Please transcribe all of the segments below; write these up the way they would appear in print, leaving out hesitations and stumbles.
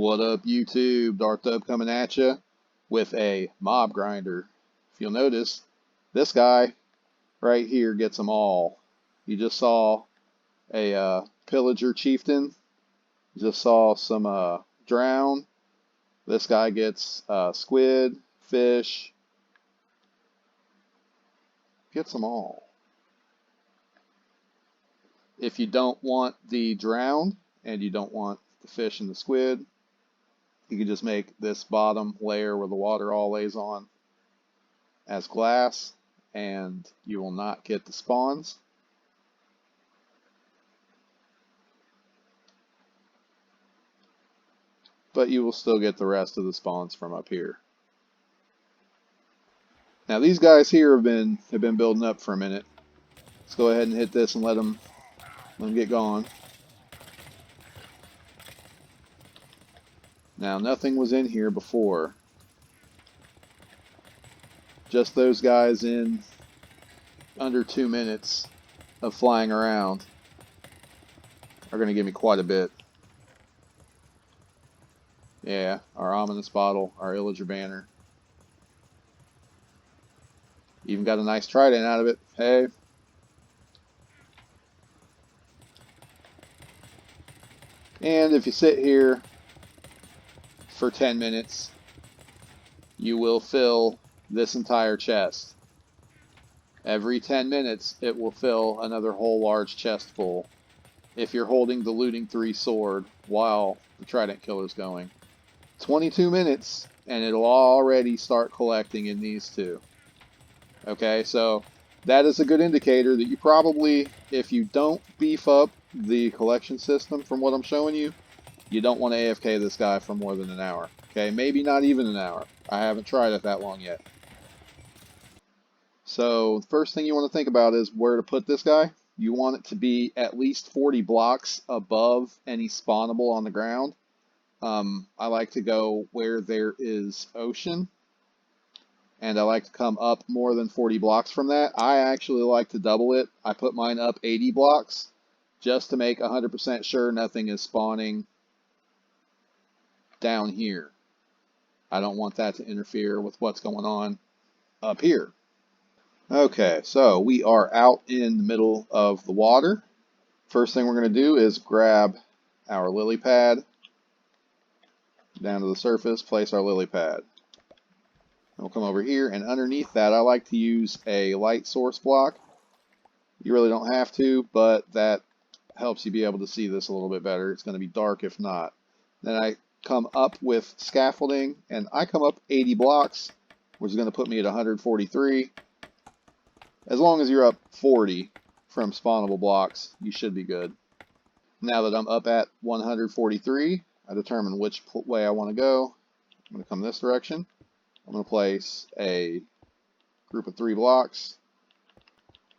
What up, YouTube? Darth coming at you with a mob grinder. If you'll notice, this guy right here gets them all. You just saw a pillager chieftain. You just saw some drown. This guy gets squid, fish. Gets them all. If you don't want the drown and you don't want the fish and the squid, you can just make this bottom layer where the water all lays on as glass, and you will not get the spawns. But you will still get the rest of the spawns from up here. Now these guys here have been building up for a minute. Let's go ahead and hit this and let them get going. Now nothing was in here before. Just those guys in under 2 minutes of flying around are going to give me quite a bit. Yeah, our ominous bottle, our illager banner. Even got a nice trident out of it. Hey. And if you sit here for 10 minutes, you will fill this entire chest. Every 10 minutes, it will fill another whole large chest full if you're holding the looting 3 sword while the trident killer's going. 22 minutes, and it'll already start collecting in these two. Okay, so that is a good indicator that you probably, if you don't beef up the collection system from what I'm showing you, you don't want to AFK this guy for more than an hour. Okay, maybe not even an hour. I haven't tried it that long yet. So the first thing you want to think about is where to put this guy. You want it to be at least 40 blocks above any spawnable on the ground. I like to go where there is ocean, and I like to come up more than 40 blocks from that. I actually like to double it. I put mine up 80 blocks just to make 100% sure nothing is spawning down here. I don't want that to interfere with what's going on up here. Okay, so we are out in the middle of the water. First thing we're going to do is grab our lily pad down to the surface, place our lily pad. We'll come over here, and underneath that I like to use a light source block. You really don't have to, but that helps you be able to see this a little bit better. It's going to be dark if not. Then I come up with scaffolding, and I come up 80 blocks, which is going to put me at 143. As long as you're up 40 from spawnable blocks, you should be good. Now that I'm up at 143, I determine which way I want to go. I'm going to come this direction. I'm going to place a group of 3 blocks.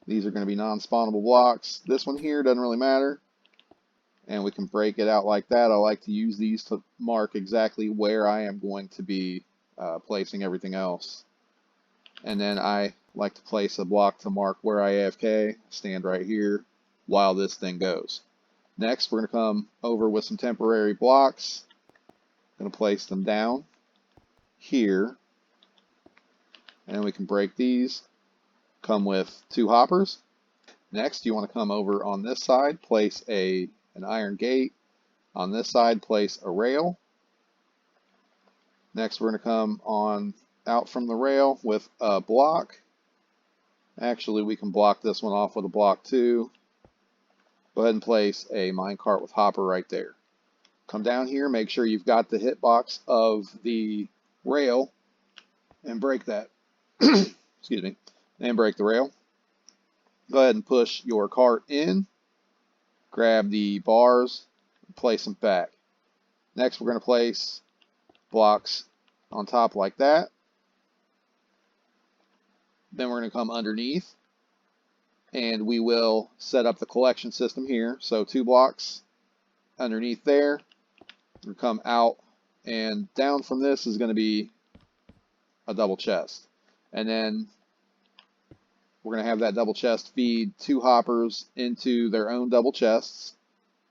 These are going to be non-spawnable blocks. This one here doesn't really matter. And we can break it out like that. I like to use these to mark exactly where I am going to be placing everything else. And then I like to place a block to mark where I AFK, stand right here while this thing goes. Next, we're going to come over with some temporary blocks. I'm going to place them down here. And we can break these. Come with 2 hoppers. Next, you want to come over on this side, place an iron gate. On this side, place a rail. Next, we're going to come on out from the rail with a block. Actually, we can block this one off with a block too. Go ahead and place a minecart with hopper right there. Come down here, make sure you've got the hitbox of the rail, and break that. Excuse me. And break the rail. Go ahead and push your cart in. Grab the bars, and place them back. Next, we're going to place blocks on top like that. Then we're going to come underneath, and we will set up the collection system here. So 2 blocks underneath there. We'll come out, and down from this is going to be a double chest. And then we're going to have that double chest feed 2 hoppers into their own double chests.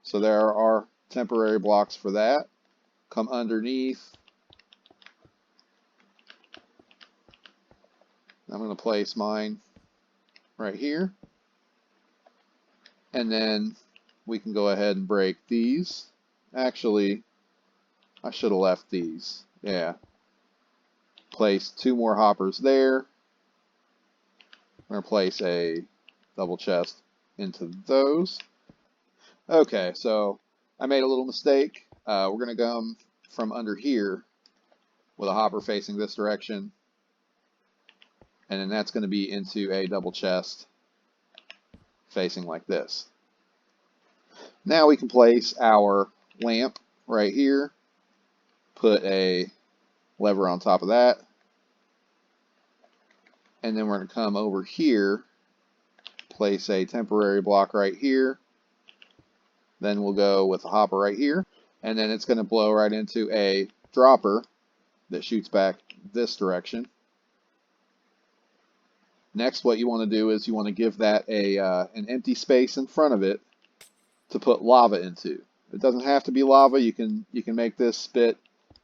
So there are temporary blocks for that. come underneath. I'm going to place mine right here. And then we can go ahead and break these. Actually, I should have left these. Yeah. Place 2 more hoppers there. I'm going to place a double chest into those. Okay, so I made a little mistake. We're going to come from under here with a hopper facing this direction. And then that's going to be into a double chest facing like this. Now we can place our lamp right here, put a lever on top of that, and then we're going to come over here, place a temporary block right here, then we'll go with a hopper right here, and then it's going to blow right into a dropper that shoots back this direction. Next, what you want to do is you want to give that an empty space in front of it to put lava into. It doesn't have to be lava. You can make this spit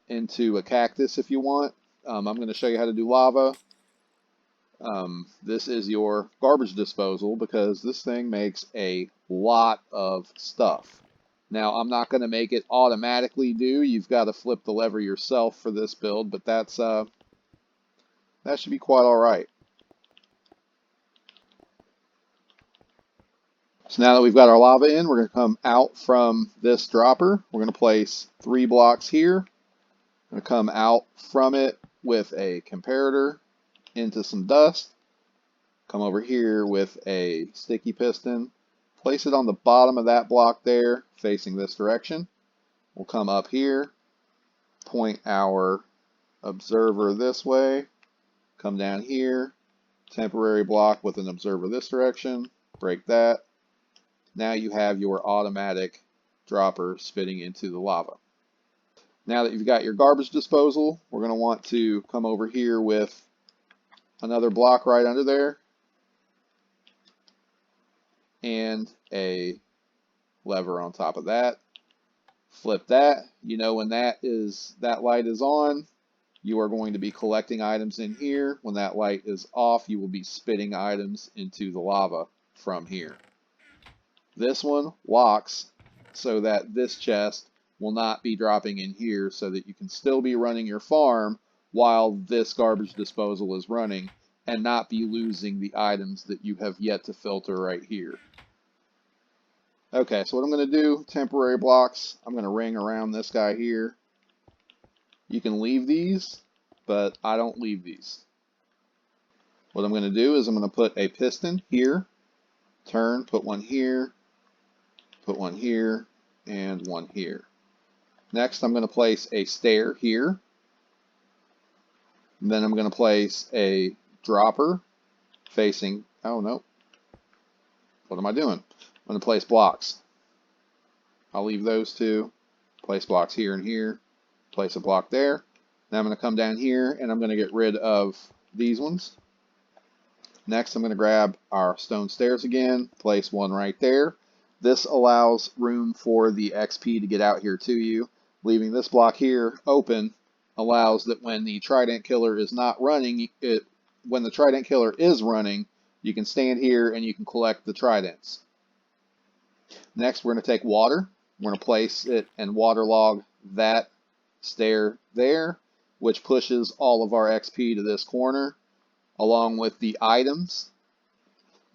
into a cactus if you want. I'm going to show you how to do lava. This is your garbage disposal because this thing makes a lot of stuff. Now, I'm not going to make it automatically do. You've got to flip the lever yourself for this build, but that should be quite all right. So now that we've got our lava in, we're going to come out from this dropper. We're going to place 3 blocks here. I'm going to come out from it with a comparator into some dust. Come over here with a sticky piston. Place it on the bottom of that block there, facing this direction. We'll come up here, point our observer this way, come down here, temporary block with an observer this direction, break that. Now you have your automatic dropper spitting into the lava. Now that you've got your garbage disposal, we're going to want to come over here with another block right under there and a lever on top of that. Flip that. You know when that light is on, you are going to be collecting items in here. When that light is off, you will be spitting items into the lava from here. This one locks so that this chest will not be dropping in here so that you can still be running your farm while this garbage disposal is running and not be losing the items that you have yet to filter right here. Okay, so what I'm going to do, temporary blocks, I'm going to ring around this guy here. You can leave these, but I don't leave these. What I'm going to do is I'm going to put a piston here, turn, put one here, put one here, and one here. Next, I'm going to place a stair here. And then I'm going to place a dropper facing, oh no, what am I doing? I'm going to place blocks. I'll leave those 2, place blocks here and here, place a block there. Now I'm going to come down here and I'm going to get rid of these ones. Next, I'm going to grab our stone stairs again, place one right there. This allows room for the XP to get out here to you. Leaving this block here open allows that when the Trident Killer is not running, when the Trident Killer is running, you can stand here and you can collect the Tridents. Next, we're going to take water. We're going to place it and waterlog that stair there, which pushes all of our XP to this corner, along with the items.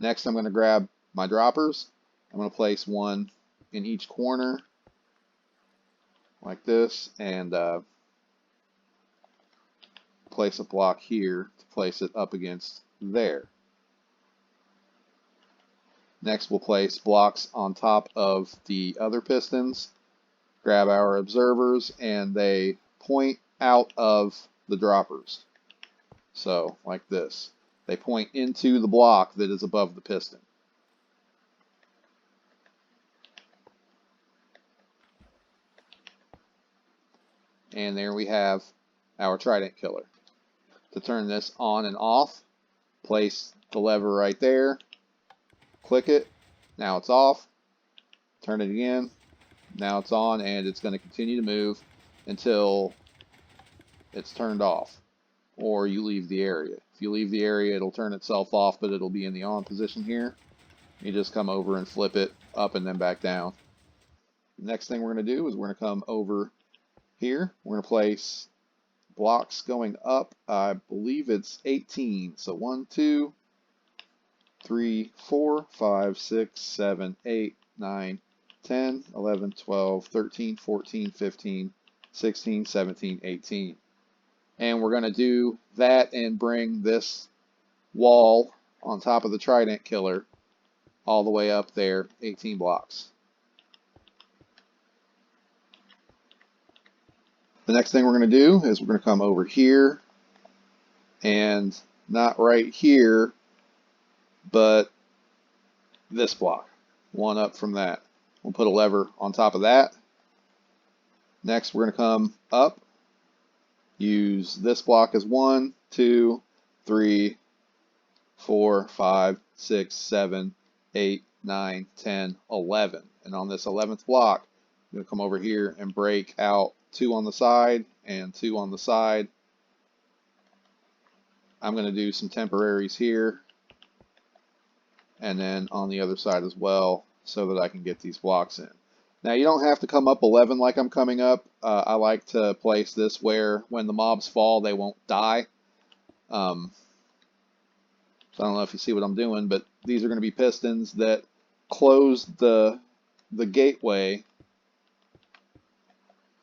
Next, I'm going to grab my droppers. I'm going to place one in each corner, like this, and place a block here to place it up against there. Next, we'll place blocks on top of the other pistons, grab our observers, and they point out of the droppers. So, like this. They point into the block that is above the piston. And there we have our Trident Killer. To turn this on and off, place the lever right there, click it, now it's off, turn it again, now it's on, and it's going to continue to move until it's turned off, or you leave the area. If you leave the area, it'll turn itself off, but it'll be in the on position here. You just come over and flip it up and then back down. Next thing we're going to do is we're going to come over here. We're going to place blocks going up. I believe it's 18. So 1, 2, 3, 4, 5, 6, 7, 8, 9, 10, 11, 12, 13, 14, 15, 16, 17, 18. And we're going to do that and bring this wall on top of the trident killer all the way up there, 18 blocks. The next thing we're going to do is we're going to come over here, and not right here, but this block, one up from that. We'll put a lever on top of that. Next, we're going to come up, use this block as 1, 2, 3, 4, 5, 6, 7, 8, 9, 10, 11. And on this 11th block, I'm going to come over here and break out 2 on the side and 2 on the side. I'm going to do some temporaries here and then on the other side as well so that I can get these blocks in. Now you don't have to come up 11 like I'm coming up. I like to place this where when the mobs fall they won't die. So I don't know if you see what I'm doing, but these are going to be pistons that close the gateway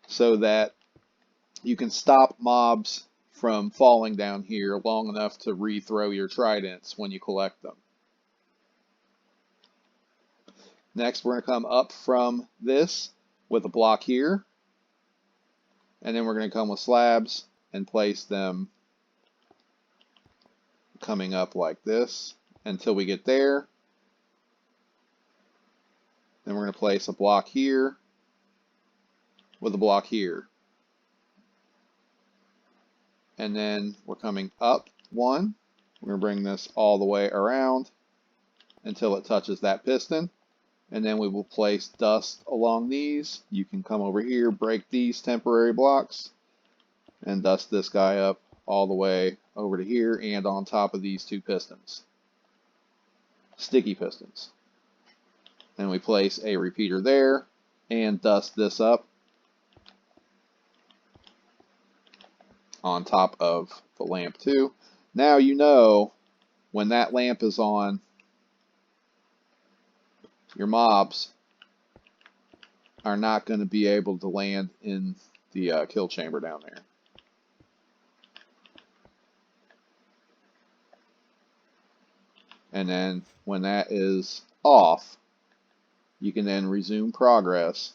so that you can stop mobs from falling down here long enough to rethrow your tridents when you collect them. Next, we're going to come up from this with a block here, and then we're going to come with slabs and place them coming up like this until we get there. Then we're going to place a block here with a block here. And then we're coming up 1. We're going to bring this all the way around until it touches that piston. And then we will place dust along these. You can come over here, break these temporary blocks, and dust this guy up all the way over to here and on top of these 2 pistons. Sticky pistons. Then we place a repeater there and dust this up on top of the lamp too. Now you know when that lamp is on, your mobs are not going to be able to land in the kill chamber down there. And then when that is off, you can then resume progress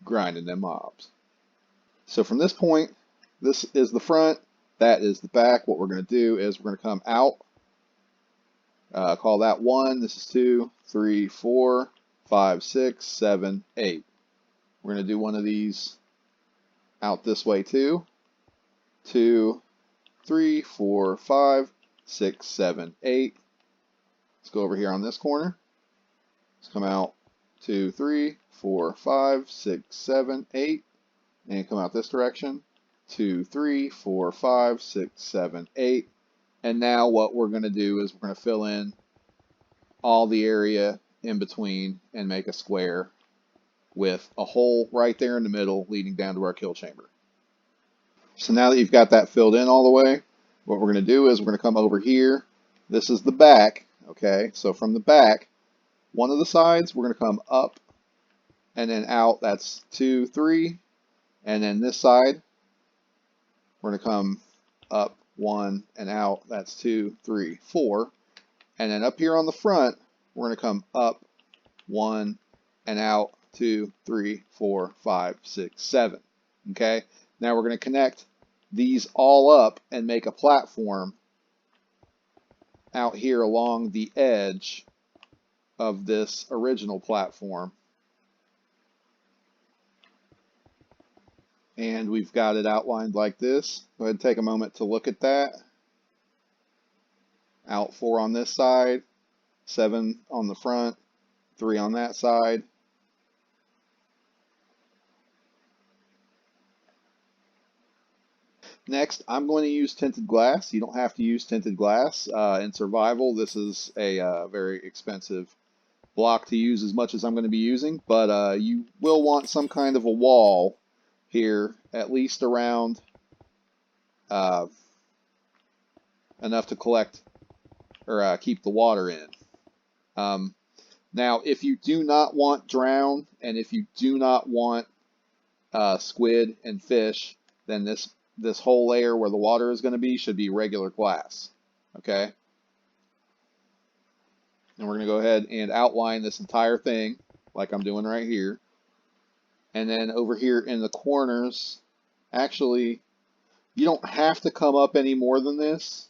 grinding them mobs. So from this point, this is the front, that is the back. What we're going to do is we're going to come out, call that 1, this is 2, 3, 4, 5, 6, 7, 8. We're going to do one of these out this way too. 2, 3, 4, 5, 6, 7, 8. Let's go over here on this corner. Let's come out 2, 3, 4, 5, 6, 7, 8. And come out this direction. 2, 3, 4, 5, 6, 7, 8. And now what we're going to do is we're going to fill in all the area in between and make a square with a hole right there in the middle leading down to our kill chamber. So now that you've got that filled in all the way, what we're going to do is we're going to come over here. This is the back, okay? So from the back, one of the sides, we're going to come up and then out. That's 2, 3. And then this side, we're going to come up 1 and out. That's 2, 3, 4. And then up here on the front, we're going to come up 1 and out 2, 3, 4, 5, 6, 7. Okay? Now we're going to connect these all up and make a platform out here along the edge of this original platform. And we've got it outlined like this. Go ahead and take a moment to look at that. Out 4 on this side, 7 on the front, 3 on that side. Next, I'm going to use tinted glass. You don't have to use tinted glass. In survival, this is a very expensive block to use as much as I'm going to be using, but you will want some kind of a wall here, at least around uh, enough to collect or keep the water in. Um, Now, if you do not want drown and if you do not want squid and fish, then this whole layer where the water is going to be should be regular glass. Okay? And we're going to go ahead and outline this entire thing like I'm doing right here. And then over here in the corners, actually, you don't have to come up any more than this.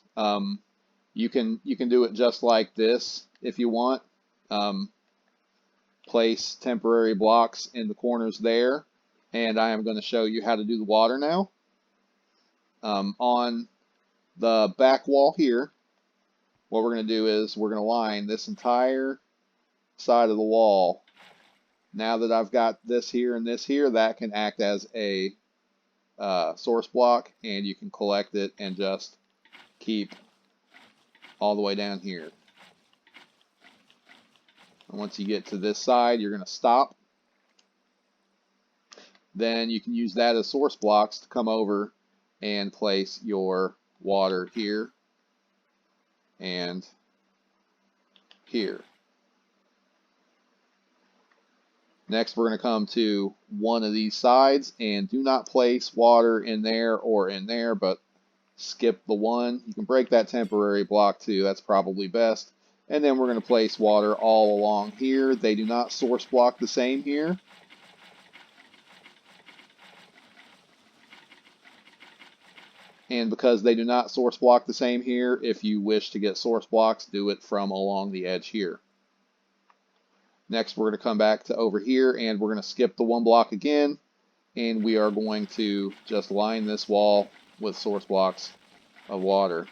You can do it just like this if you want. Place temporary blocks in the corners there, and I am going to show you how to do the water now. On the back wall here, what we're going to do is we're going to line this entire side of the wall. Now that I've got this here and this here, that can act as a source block, and you can collect it and just keep all the way down here. And once you get to this side, you're going to stop. Then you can use that as source blocks to come over and place your water here and here. Next, we're going to come to one of these sides, and do not place water in there or in there, but skip the one. You can break that temporary block too, that's probably best. And then we're going to place water all along here. They do not source block the same here. And because they do not source block the same here, if you wish to get source blocks, do it from along the edge here. Next, we're going to come back to over here, and we're going to skip the one block again, and we are going to just line this wall with source blocks of water.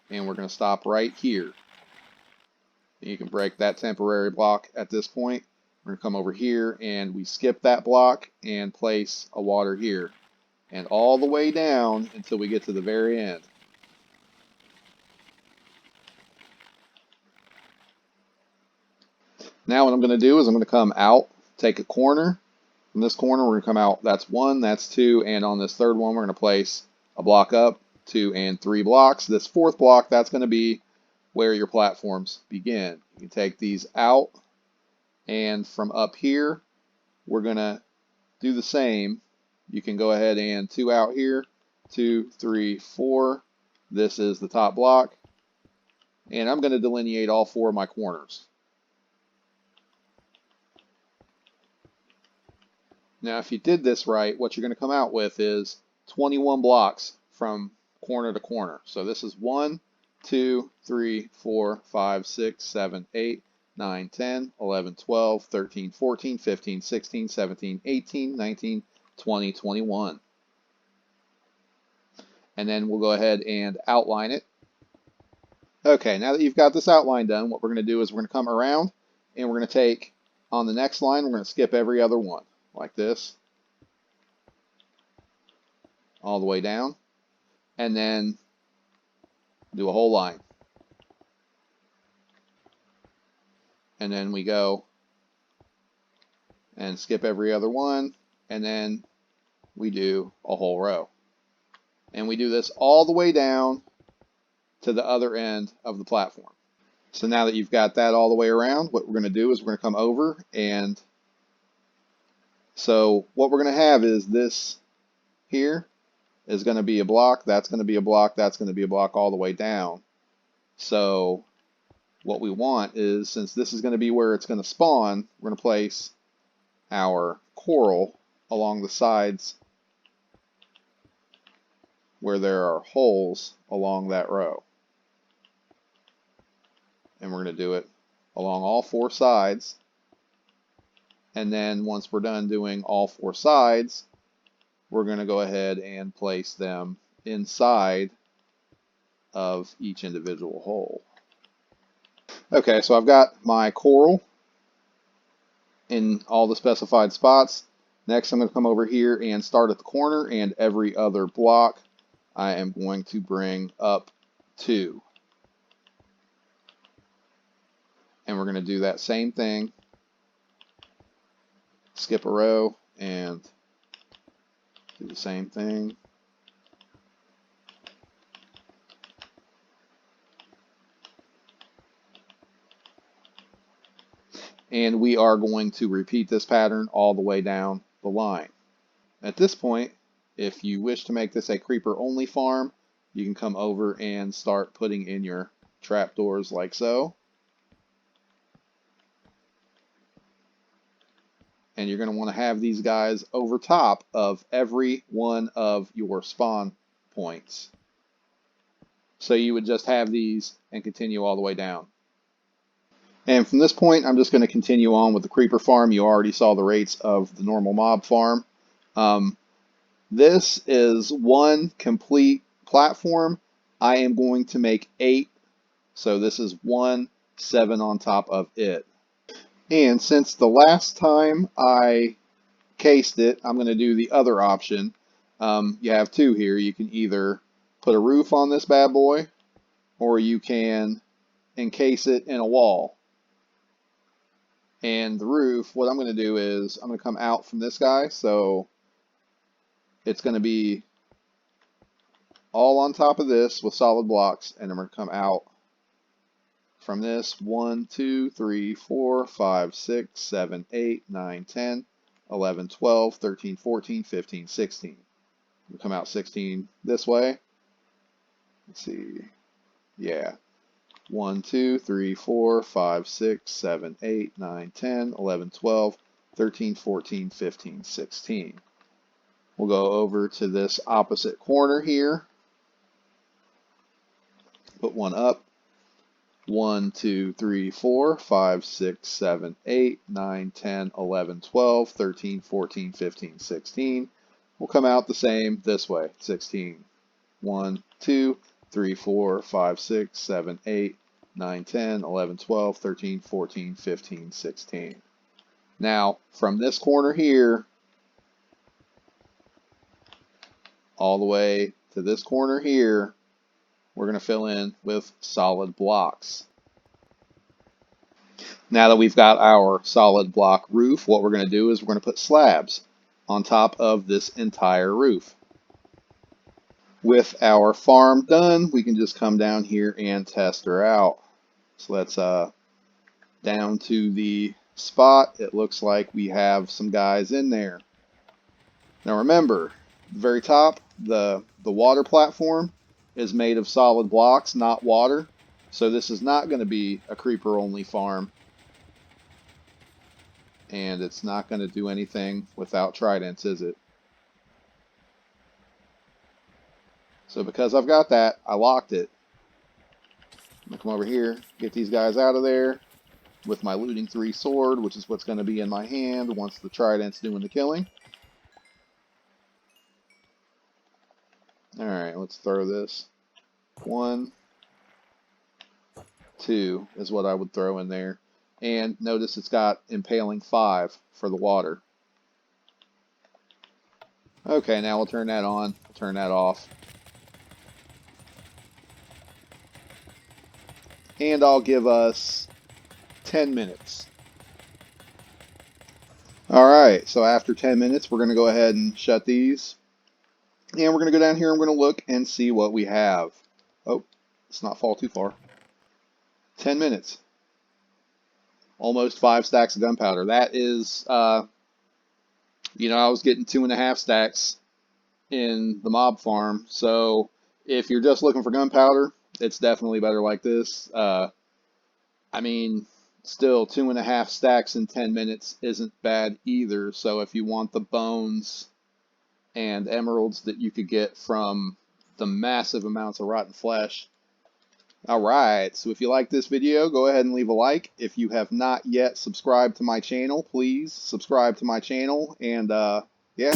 And we're going to stop right here. You can break that temporary block at this point. We're going to come over here, and we skip that block and place a water here. And all the way down until we get to the very end. Now what I'm going to do is I'm going to come out, take a corner. From this corner, we're going to come out. That's one, that's two, and on this third one, we're going to place a block up, 2 and 3 blocks. This fourth block, that's going to be where your platforms begin. You can take these out, and from up here, we're going to do the same. You can go ahead and 2 out here, 2, 3, 4. This is the top block, and I'm going to delineate all 4 of my corners. Now, if you did this right, what you're going to come out with is 21 blocks from corner to corner. So this is 1, 2, 3, 4, 5, 6, 7, 8, 9, 10, 11, 12, 13, 14, 15, 16, 17, 18, 19, 20, 21. And then we'll go ahead and outline it. Okay, now that you've got this outline done, what we're going to do is we're going to come around, and we're going to take, on the next line, we're going to skip every other one. Like this, all the way down, and then do a whole line. And then we go and skip every other one, and then we do a whole row. And we do this all the way down to the other end of the platform. So now that you've got that all the way around, what we're going to do is we're going to come over, and so what we're going to have is this here is going to be a block, that's going to be a block, that's going to be a block all the way down. So what we want is, since this is going to be where it's going to spawn, we're going to place our coral along the sides where there are holes along that row. And we're going to do it along all 4 sides. And then once we're done doing all 4 sides, we're going to go ahead and place them inside of each individual hole. Okay, so I've got my coral in all the specified spots. Next, I'm going to come over here and start at the corner, and every other block I am going to bring up 2. And we're going to do that same thing. Skip a row and do the same thing. And we are going to repeat this pattern all the way down the line. At this point, if you wish to make this a creeper only farm, you can come over and start putting in your trapdoors like so. And you're going to want to have these guys over top of every one of your spawn points. So you would just have these and continue all the way down. And from this point, I'm just going to continue on with the creeper farm. You already saw the rates of the normal mob farm. This is 1 complete platform. I am going to make 8. So this is 1, 7 on top of it. And since the last time I cased it, I'm going to do the other option. You have 2 here. You can either put a roof on this bad boy, or you can encase it in a wall. And the roof, what I'm going to do is I'm going to come out from this guy, so it's going to be all on top of this with solid blocks, and I'm going to come out from this 1, 2, 3, 4, 5, 6, 7, 8, 9, 10, 11, 12, 13, 14, 15, 16. We'll come out 16 this way. Let's see. Yeah. 1, 2, 3, 4, 5, 6, 7, 8, 9, 10, 11, 12, 13, 14, 15, 16. We'll go over to this opposite corner here. Put 1 up. 1, 2, 3, 4, 5, 6, 7, 8, 9, 10, 11, 12, 13, 14, 15, 16. We'll come out the same this way. 16. 1, 2, 3, 4, 5, 6, 7, 8, 9, 10, 11, 12, 13, 14, 15, 16. Now, from this corner here, all the way to this corner here, we're going to fill in with solid blocks. Now that we've got our solid block roof, what we're going to do is we're going to put slabs on top of this entire roof. With our farm done, we can just come down here and test her out. So let's down to the spot. It looks like we have some guys in there. Now remember, the very top, the water platform is made of solid blocks, not water. So this is not going to be a creeper only farm. And it's not going to do anything without tridents, is it? So because I've got that, I locked it. I'm going to come over here, get these guys out of there with my looting 3 sword, which is what's going to be in my hand once the trident's doing the killing. Alright, let's throw this. 1, 2 is what I would throw in there. And notice it's got impaling 5 for the water. Okay, now we'll turn that on, turn that off. And I'll give us 10 minutes. Alright, so after 10 minutes, we're going to go ahead and shut these. And we're going to go down here and we're going to look and see what we have. Oh, let's not fall too far. 10 minutes. Almost 5 stacks of gunpowder. That is, you know, I was getting 2.5 stacks in the mob farm. So if you're just looking for gunpowder, it's definitely better like this. I mean, still 2.5 stacks in 10 minutes isn't bad either. So if you want the bones and emeralds that you could get from the massive amounts of rotten flesh. Alright, so if you like this video, go ahead and leave a like. If you have not yet subscribed to my channel, please subscribe to my channel. And yeah,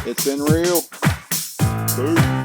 it's been real. Peace.